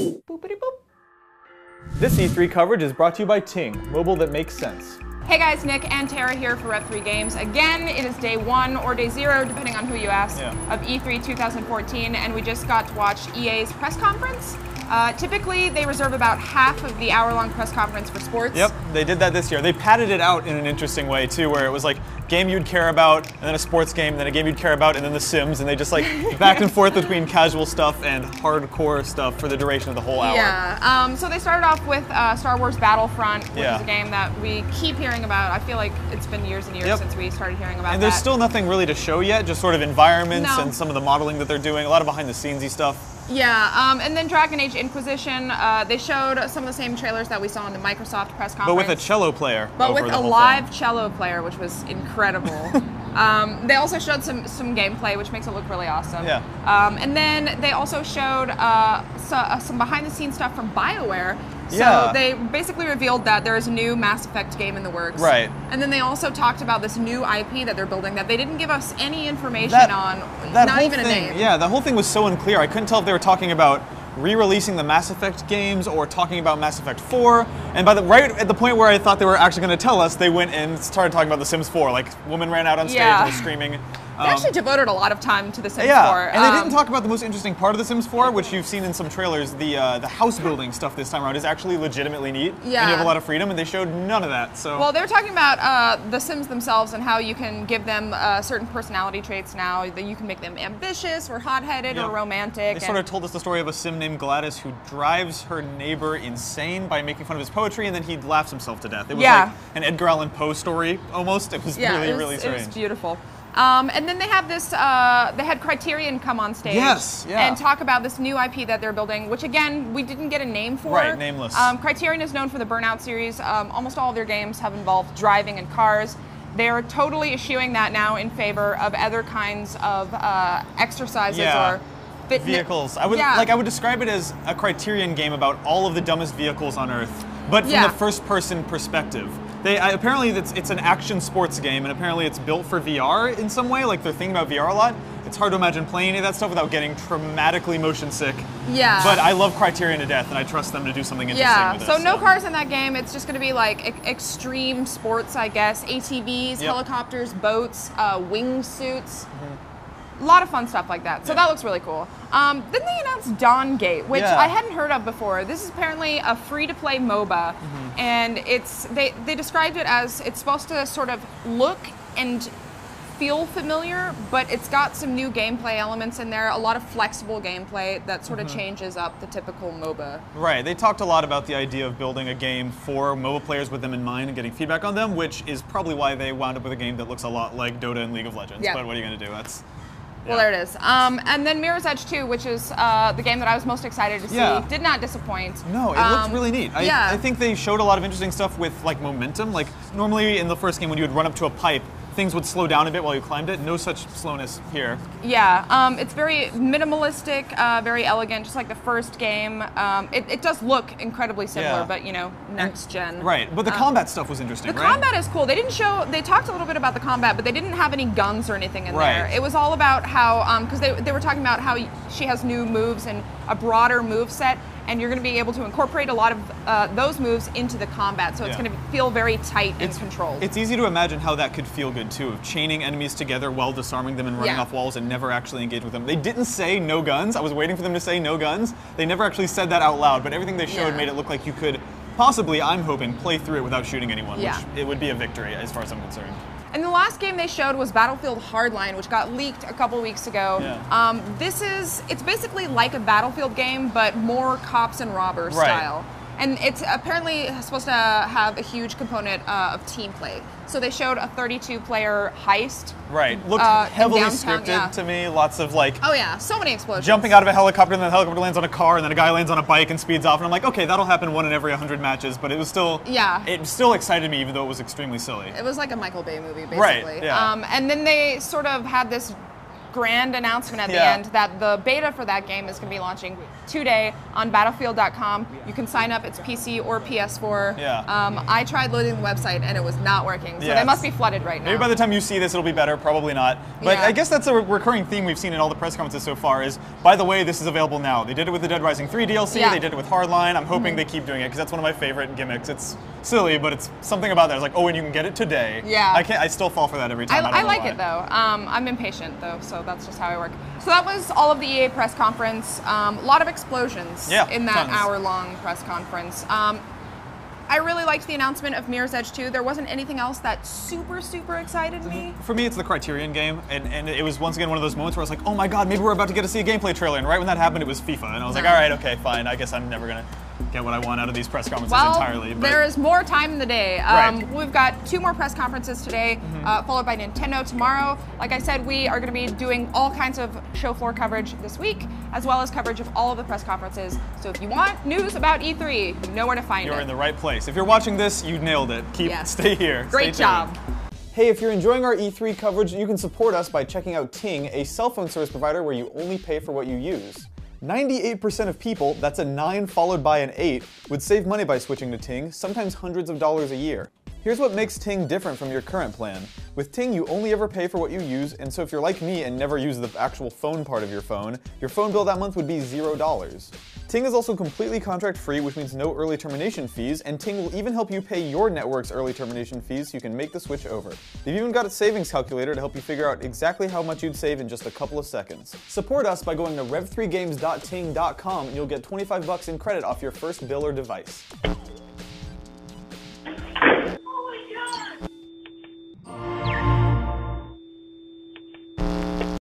Boopity boop. This E3 coverage is brought to you by Ting, mobile that makes sense. Hey guys, Nick and Tara here for Rev3 Games. Again, it is day 1 or day 0, depending on who you ask, of E3 2014, and we just got to watch EA's press conference. Typically, they reserve about half of the hour-long press conference for sports. Yep, they did that this year. They padded it out in an interesting way, too, where it was like game you'd care about, and then a sports game, and then a game you'd care about, and then The Sims, and they just like back and forth between casual stuff and hardcore stuff for the duration of the whole hour. Yeah, so they started off with Star Wars Battlefront, which is a game that we keep hearing about. I feel like it's been years and years since we started hearing about and there's still nothing really to show yet, just sort of environments and some of the modeling that they're doing, a lot of behind-the-scenesy stuff. Yeah, and then Dragon Age Inquisition, they showed some of the same trailers that we saw in the Microsoft press conference. But with a cello player. But with a live cello player, which was incredible. They also showed some gameplay, which makes it look really awesome. Yeah. And then they also showed some behind-the-scenes stuff from BioWare. So they basically revealed that there is a new Mass Effect game in the works. Right. And then they also talked about this new IP that they're building that they didn't give us any information on, not even a name. Yeah, the whole thing was so unclear. I couldn't tell if they were talking about re-releasing the Mass Effect games or talking about Mass Effect 4. And right at the point where I thought they were actually going to tell us, they went and started talking about The Sims 4. Like, woman ran out on stage and was screaming. They actually devoted a lot of time to The Sims 4. And they didn't talk about the most interesting part of The Sims 4, which you've seen in some trailers. The house building stuff this time around is actually legitimately neat. Yeah. And you have a lot of freedom, and they showed none of that. So. Well, they were talking about The Sims themselves and how you can give them certain personality traits now. That you can make them ambitious or hot-headed or romantic. They sort of told us the story of a Sim named Gladys who drives her neighbor insane by making fun of his poetry, and then he laughs himself to death. It was like an Edgar Allan Poe story, almost. It was really strange. It was beautiful. And then they have this, they had Criterion come on stage and talk about this new IP that they're building, which again, we didn't get a name for. Right, nameless. Criterion is known for the Burnout series. Almost all of their games have involved driving and cars. They're totally eschewing that now in favor of other kinds of exercises or vehicles. I would describe it as a Criterion game about all of the dumbest vehicles on Earth, but from the first-person perspective. Apparently it's an action sports game, and apparently it's built for VR in some way. Like, they're thinking about VR a lot. It's hard to imagine playing any of that stuff without getting traumatically motion sick. Yeah. But I love Criterion to death, and I trust them to do something interesting with it. So no cars in that game. It's just going to be like extreme sports, I guess. ATVs, helicopters, boats, wingsuits. A lot of fun stuff like that. So that looks really cool. Then they announced Dawngate, which I hadn't heard of before. This is apparently a free-to-play MOBA, and they described it as it's supposed to sort of look and feel familiar, but it's got some new gameplay elements in there, a lot of flexible gameplay that sort of changes up the typical MOBA. Right, they talked a lot about the idea of building a game for MOBA players with them in mind and getting feedback on them, which is probably why they wound up with a game that looks a lot like Dota and League of Legends. But what are you going to do? Well, there it is. And then Mirror's Edge 2, which is the game that I was most excited to see, did not disappoint. No, it looked really neat. I think they showed a lot of interesting stuff with like momentum. Like, normally in the first game when you would run up to a pipe, things would slow down a bit while you climbed it. No such slowness here. Yeah, it's very minimalistic, very elegant, just like the first game. It does look incredibly similar, but you know, next gen. Right, but the combat stuff was interesting, The combat is cool. They didn't show, they talked a little bit about the combat, but they didn't have any guns or anything in there. It was all about how, because they were talking about how she has new moves and a broader move set, and you're going to be able to incorporate a lot of those moves into the combat, so it's going to feel very tight and controlled. It's easy to imagine how that could feel good too, of chaining enemies together while disarming them and running off walls and never actually engage with them. They didn't say no guns. I was waiting for them to say no guns. They never actually said that out loud, but everything they showed made it look like you could possibly, I'm hoping, play through it without shooting anyone, which it would be a victory as far as I'm concerned. And the last game they showed was Battlefield Hardline, which got leaked a couple weeks ago. It's basically like a Battlefield game, but more cops and robbers style. And it's apparently supposed to have a huge component of team play. So they showed a 32-player heist. Right. Looked heavily scripted to me. Lots of like... Oh yeah, so many explosions. Jumping out of a helicopter, and then the helicopter lands on a car, and then a guy lands on a bike and speeds off. And I'm like, okay, that'll happen 1 in every 100 matches. But it was still... It still excited me, even though it was extremely silly. It was like a Michael Bay movie, basically. Right, and then they sort of had this grand announcement at the end that the beta for that game is going to be launching today on Battlefield.com. You can sign up. It's PC or PS4. I tried loading the website and it was not working, so they must be flooded right now. Maybe by the time you see this, it'll be better. Probably not. But I guess that's a recurring theme we've seen in all the press conferences so far is, by the way, this is available now. They did it with the Dead Rising 3 DLC. They did it with Hardline. I'm hoping they keep doing it because that's one of my favorite gimmicks. It's silly, but it's something about that. It's like, oh, and you can get it today. I still fall for that every time. I like it though. I'm impatient though, so that's just how I work. So that was all of the EA press conference. A lot of explosions in that hour-long press conference. I really liked the announcement of Mirror's Edge 2. There wasn't anything else that super excited me. For me, it's the Criterion game, and it was once again one of those moments where I was like, oh my god, maybe we're about to get to see a gameplay trailer, and right when that happened, it was FIFA, and I was like, all right, okay, fine, I guess I'm never gonna get what I want out of these press conferences entirely. But there is more time in the day. We've got 2 more press conferences today, followed by Nintendo tomorrow. Like I said, we are going to be doing all kinds of show floor coverage this week, as well as coverage of all of the press conferences. So if you want news about E3, you know where to find it. You're in the right place. If you're watching this, you nailed it. Stay here. Great job. Hey, if you're enjoying our E3 coverage, you can support us by checking out Ting, a cell phone service provider where you only pay for what you use. 98% of people, that's a 9 followed by an 8, would save money by switching to Ting, sometimes hundreds of dollars a year. Here's what makes Ting different from your current plan. With Ting, you only ever pay for what you use, and so if you're like me and never use the actual phone part of your phone bill that month would be $0. Ting is also completely contract-free, which means no early termination fees, and Ting will even help you pay your network's early termination fees so you can make the switch over. They've even got a savings calculator to help you figure out exactly how much you'd save in just a couple of seconds. Support us by going to rev3games.ting.com and you'll get $25 in credit off your first bill or device.